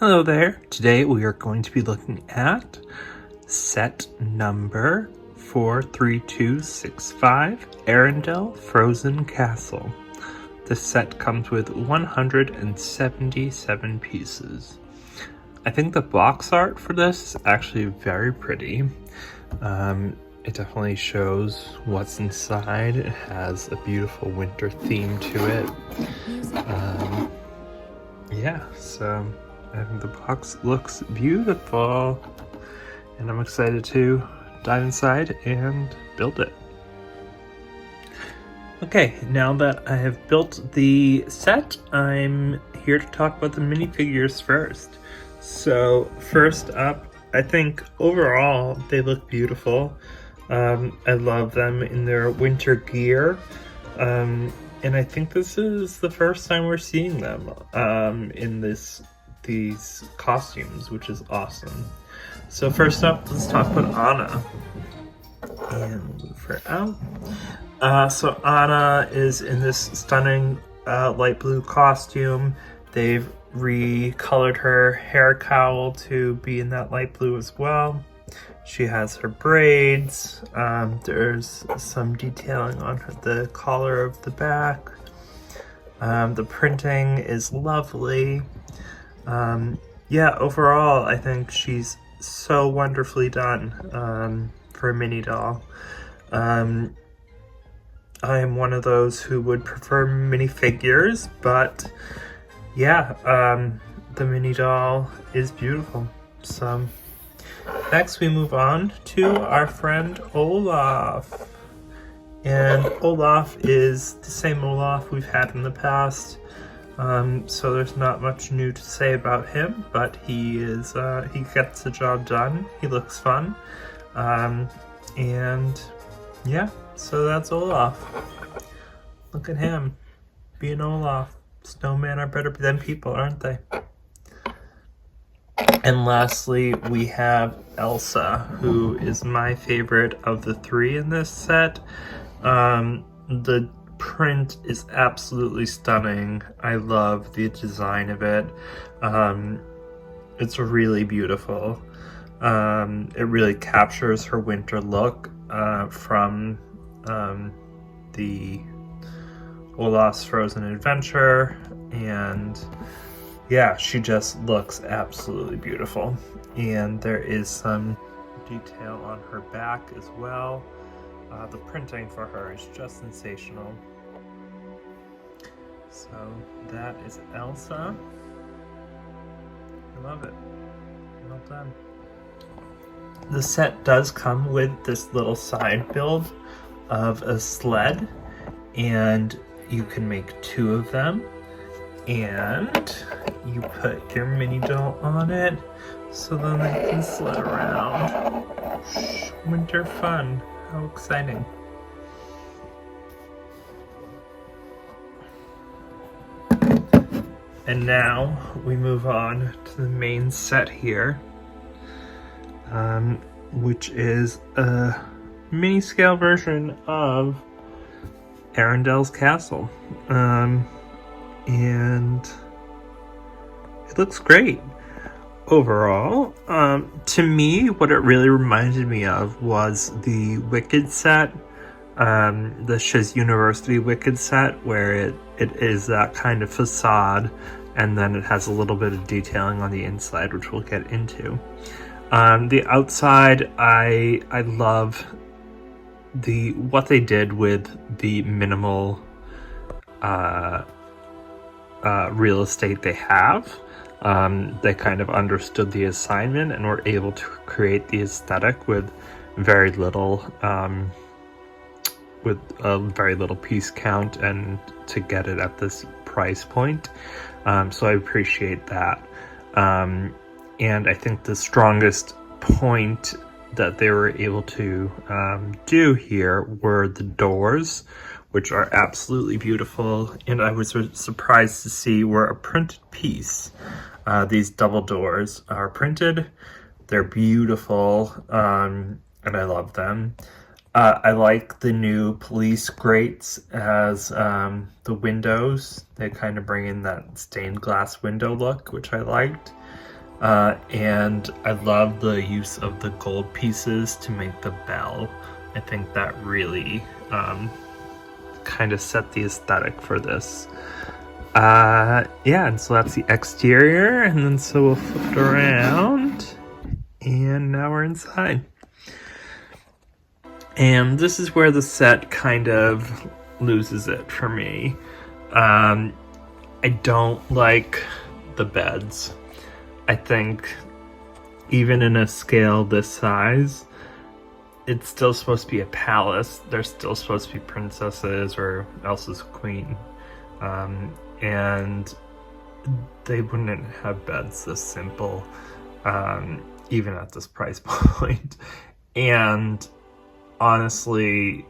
Hello there. Today we are going to be looking at set number 43265, Arendelle Frozen Castle. This set comes with 177 pieces. I think the box art for this is actually very pretty. It definitely shows what's inside. It has a beautiful winter theme to it. Yeah, so I think the box looks beautiful, and I'm excited to dive inside and build it. Okay, now that I have built the set, I'm here to talk about the minifigures first. So first up, I think overall they look beautiful. I love them in their winter gear. And I think this is the first time we're seeing them in these costumes, which is awesome. So first up, let's talk about Anna. And move her out. So Anna is in this stunning light blue costume. They've recolored her hair cowl to be in that light blue as well. She has her braids. There's some detailing on the collar of the back. The printing is lovely. Yeah, overall, I think she's so wonderfully done for a mini doll. I am one of those who would prefer minifigures, but yeah, the mini doll is beautiful. So next we move on to our friend Olaf. And Olaf is the same Olaf we've had in the past. So there's not much new to say about him, but he gets the job done. He looks fun. And yeah, so that's Olaf. Look at him, being Olaf. Snowmen are better than people, aren't they? And lastly, we have Elsa, who is my favorite of the three in this set. The print is absolutely stunning. I love the design of it. It's really beautiful. It really captures her winter look from the Olaf's Frozen Adventure, and yeah, she just looks absolutely beautiful. And there is some detail on her back as well. The printing for her is just sensational. So that is Elsa. I love it. Well done. The set does come with this little side build of a sled, and you can make two of them, and you put your mini doll on it so then they can sled around. Winter fun. How exciting. And now we move on to the main set here, which is a mini scale version of Arendelle's Castle. And it looks great overall. To me, what it really reminded me of was the Wicked set, the Shiz University Wicked set, where it is that kind of facade, and then it has a little bit of detailing on the inside, which we'll get into. The outside, I love what they did with the minimal real estate they have. They kind of understood the assignment and were able to create the aesthetic with very little piece count, and to get it at this price point. So I appreciate that. And I think the strongest point that they were able to do here were the doors, which are absolutely beautiful. And I was surprised to see were a printed piece. These double doors are printed. They're beautiful, and I love them. I like the new police grates as the windows. They kind of bring in that stained glass window look, which I liked. And I love the use of the gold pieces to make the bell. I think that really kind of set the aesthetic for this. Yeah, and so that's the exterior, and then so we'll flip it around, and now we're inside. And this is where the set kind of loses it for me. I don't like the beds. I think even in a scale this size, it's still supposed to be a palace. They're still supposed to be princesses or Elsa's queen. And they wouldn't have beds this simple, even at this price point. And honestly,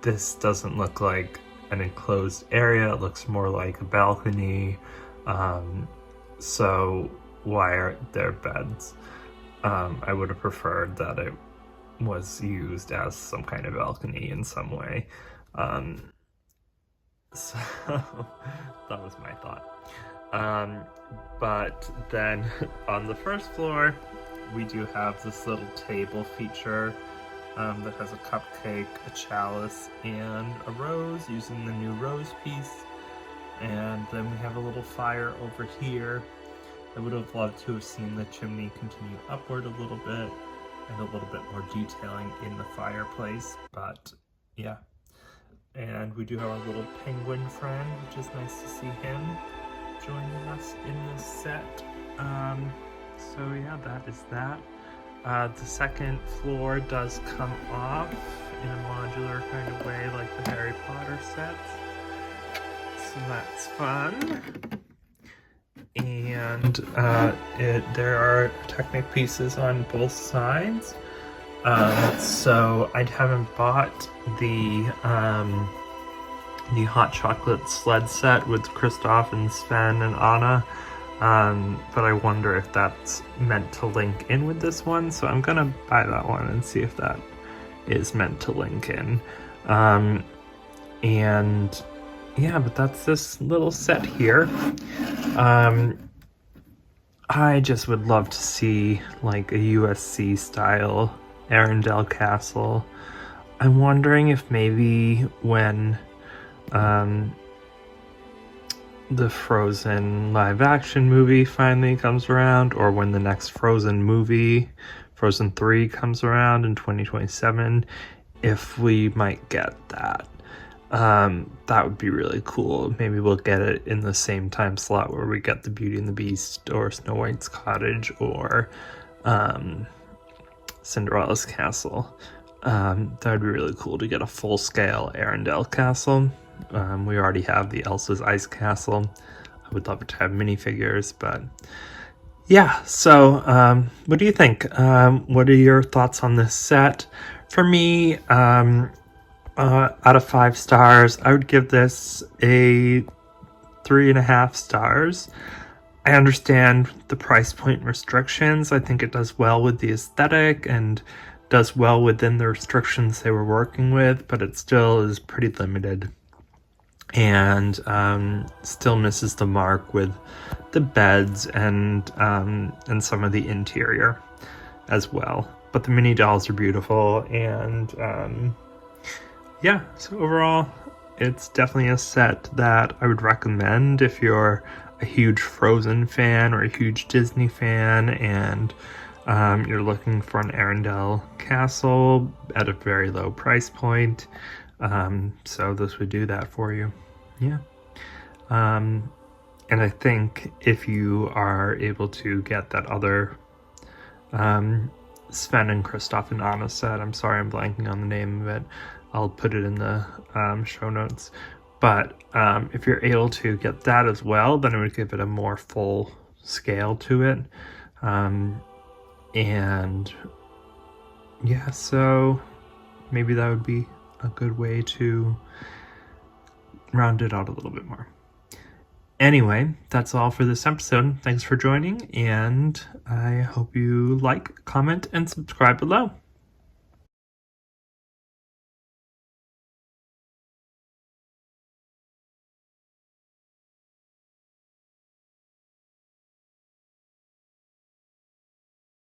this doesn't look like an enclosed area. It looks more like a balcony. So why aren't there beds? I would have preferred that it was used as some kind of balcony in some way. So that was my thought. But then on the first floor, we do have this little table feature that has a cupcake, a chalice, and a rose using the new rose piece. And then we have a little fire over here. I would have loved to have seen the chimney continue upward a little bit and a little bit more detailing in the fireplace, but yeah. And we do have our little penguin friend, which is nice to see him joining us in this set. So yeah, that is that. The second floor does come off in a modular kind of way like the Harry Potter sets. So that's fun. And there are Technic pieces on both sides. So I haven't bought the hot chocolate sled set with Kristoff and Sven and Anna, but I wonder if that's meant to link in with this one, so I'm gonna buy that one and see if that is meant to link in. And yeah, but that's this little set here. I just would love to see like a USC style Arendelle Castle. I'm wondering if maybe when the Frozen live action movie finally comes around, or when the next Frozen movie, Frozen 3, comes around in 2027, if we might get that. That would be really cool. Maybe we'll get it in the same time slot where we get the Beauty and the Beast or Snow White's Cottage or Cinderella's Castle. That would be really cool to get a full-scale Arendelle Castle. We already have the Elsa's Ice Castle. I would love to have minifigures, but yeah. So what do you think? What are your thoughts on this set? For me, out of 5 stars, I would give this a 3.5 stars. I understand the price point restrictions. I think it does well with the aesthetic and does well within the restrictions they were working with, but it still is pretty limited and still misses the mark with the beds and some of the interior as well. But the mini dolls are beautiful, and yeah, so overall, it's definitely a set that I would recommend if you're a huge Frozen fan or a huge Disney fan and you're looking for an Arendelle Castle at a very low price point. So this would do that for you. Yeah. And I think if you are able to get that other Sven and Kristoff and Anna set, I'm sorry I'm blanking on the name of it, I'll put it in the show notes. But if you're able to get that as well, then it would give it a more full scale to it. And yeah, so maybe that would be a good way to round it out a little bit more. Anyway, that's all for this episode. Thanks for joining, and I hope you like, comment, and subscribe below.